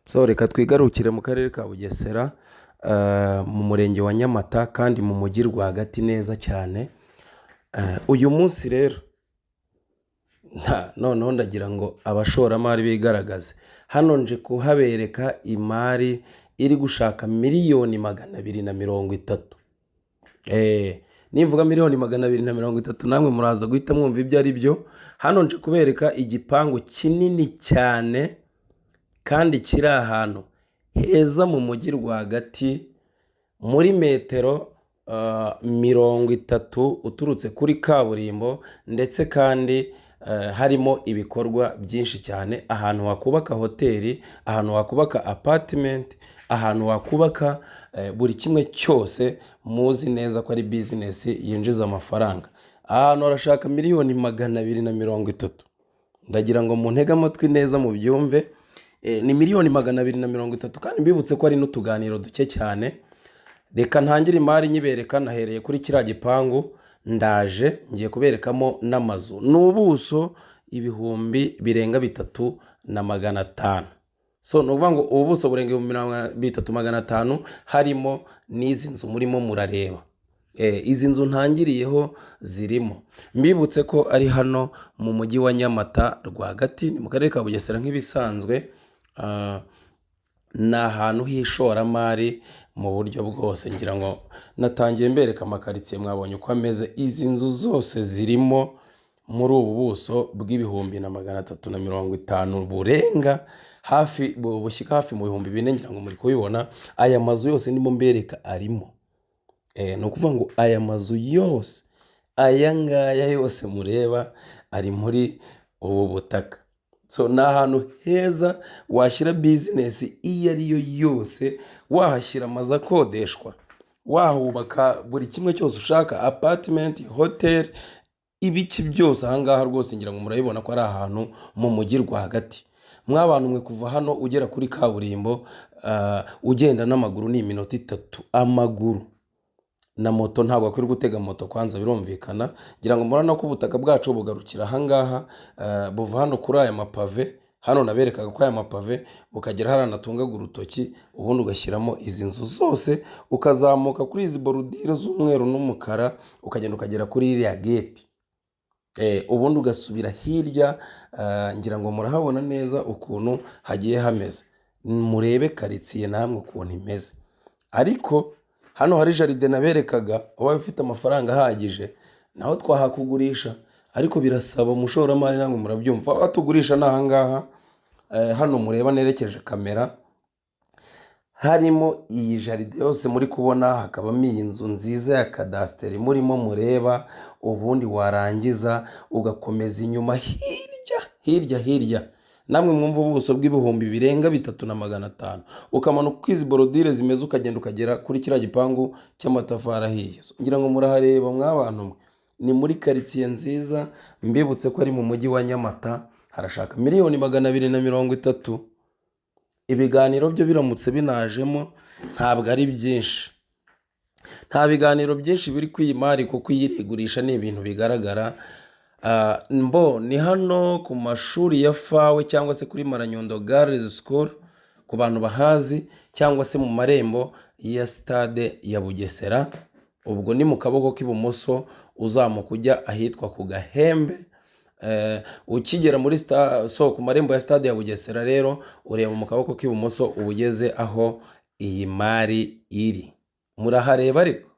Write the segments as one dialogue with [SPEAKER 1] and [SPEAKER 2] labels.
[SPEAKER 1] So reka twigarukire mu karere ka Bugesera mu murenge wa Nyamata kandi mu mujyi rwagati neza cyane. Uyu munsi rero noneho ndagira ngo abashoramari bigaragaze. Hano nje kuhabereka imari iri gushaka miliyoni 230. Nivuga miliyoni 230 namwe muraza guhita mwumva ibyo ari byo. Hano nje kubereka igipangu kinini cyane kandi kiri ahantu heza mu mujyi rwagati muri metero 30 uturutse kuri kaburimbo, ndetse kandi harimo ibikorwa byinshi cyane. Ahantu wakubaka hoteli, ahantu wakubaka apartment, ahantu wakubaka buri kimwe cyose muzi neza ko ari business yinjiza amafaranga. Ahantu arashaka miliyoni 230. Ndagira ngo muntege amatwi neza mu byumve. Ni miliyoni 230 kandi mbibutse ko ari n'utuganiro duke cyane. Reka ntangire imari nyibereka nahereye kuri kiriya gipangu, ndaje ngiye kuberekamo n'amazu. N'ubuso ibihumbi birenga 3,500. So nuvuga ngo ubuso burenga 3,500 harimo n'izi nzu murimo murareba. Izi nzu ntangiriyeho zirimo. Mbibutse ko ari hano mu mujyi wa Nyamata rwagati, ni mu karere ka Bugesera nk'ibisanzwe. Ni ahantu h'ishoramari mu buryo bwose. Ngira ngo natangiye mbereka amakaritsiye, mwabonye uko ameze. Izi nzu zose zirimo muri ubu buso bw'ibihumbi 350 burenga hafi bushyika hafi mu bihumbi 4. Ngira ngo muri kubibona aya mazu yose ndimo mbereka arimo. Ni ukuvuga ngo aya mazu yose, aya ngaya yose mureba ari muri ubu butaka. So ni ahantu heza washyira business iyo ariyo yose, wahashyira amazu akodeshwa, wahubaka buri kimwe cyose ushaka, apartment, hotel, ibiki byose ahangaha rwose. Ngira ngo murabibona ko ari ahantu mu mujyi rwagati. Mwabantu mwe kuva hano ugera kuri kaburimbo ugenda n'amaguru ni iminota 3 amaguru. Na moto ntabwo akwiriye gutega moto, kwanza birumvikana. Ngira ngo murana ko ubutaka bwacu bugarukira ahangaha, buva hano kuri aya mapave. Hano naberekaga ko aya mapave bukagera haranatungaga urutoki, ubundi ugashyiramo izi nzu zose, ukazamuka kuri izi borudire z'umweru n'umukara, ukagenda ukagera kuri iriya gate. Ubundi ugasubira hirya. Ngira ngo murahabona neza ukuntu hagiye hameze. Murebe karitsiye namwe ukuntu imeze. Ariko hano hari jaride naberekaga, ubaye ufite amafaranga ahagije naho twahakugurisha, ariko birasaba umushoramari. namwe murabyumva watugurisha n'ahangaha. Hano mureba nerekeje kamera, harimo iyi jaride yose muri kubona, hakabamo iyi nzu nziza ya kadasiteri murimo mureba. Ubundi warangiza ugakomeza inyuma hirya namwe mwumva ubuso bw'ibihumbi birenga 3,500, ukamanuka kwizi borodire zimeze, ukagenda ukagera kuri kiriya gipangu cy'amatafari ahiye. Ngira ngo murahareba mwabantu mwe, ni muri karitsiye nziza. Mbibutse ko ari mu mujyi wa Nyamata, harashaka miliyoni 230. Ibiganiro byo biramutse binajemo ntabwo ari byinshi. Nta biganiro byinshi biri kwiyimari kuko iyirigurisha ni ibintu bigaragara. Ni hano ku mashuri ya Fawe cyangwa se kuri Maranyundo Girls School ku bantu bahazi, cyangwa se mu marembo ya stade ya Bugesera. Ubwo ni mu kaboko k'ibumoso uzamuka ujya ahitwa ku Gahembe. Ukigera muri ku marembo ya stade ya Bugesera rero ureba mu kaboko k'ibumoso ubugeze aho iyi mari iri. Murahareba ariko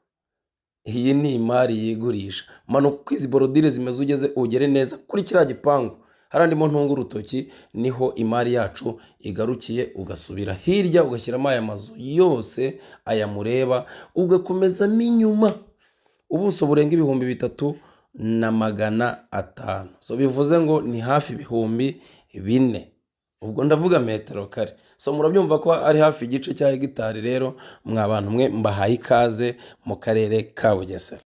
[SPEAKER 1] iyi ni imari yigurisha. Manuka kwizi borodire zimeze ugere neza kuri kiriya gipangu, harandimo ntunga urutoki, niho imari yacu igarukiye. Ugasubira hirya ugashyiramo aya mazu yose aya mureba, ugakomezamo inyuma. Ubuso burenga ibihumbi 3,500. So bivuze ngo ni hafi ibihumbi 4. Ubwo ndavuga metero kare. So murabyumva ko ari hafi igice cya hegitari. Rero mwabantu mwe mbahaye ikaze mu karere ka Bugesera.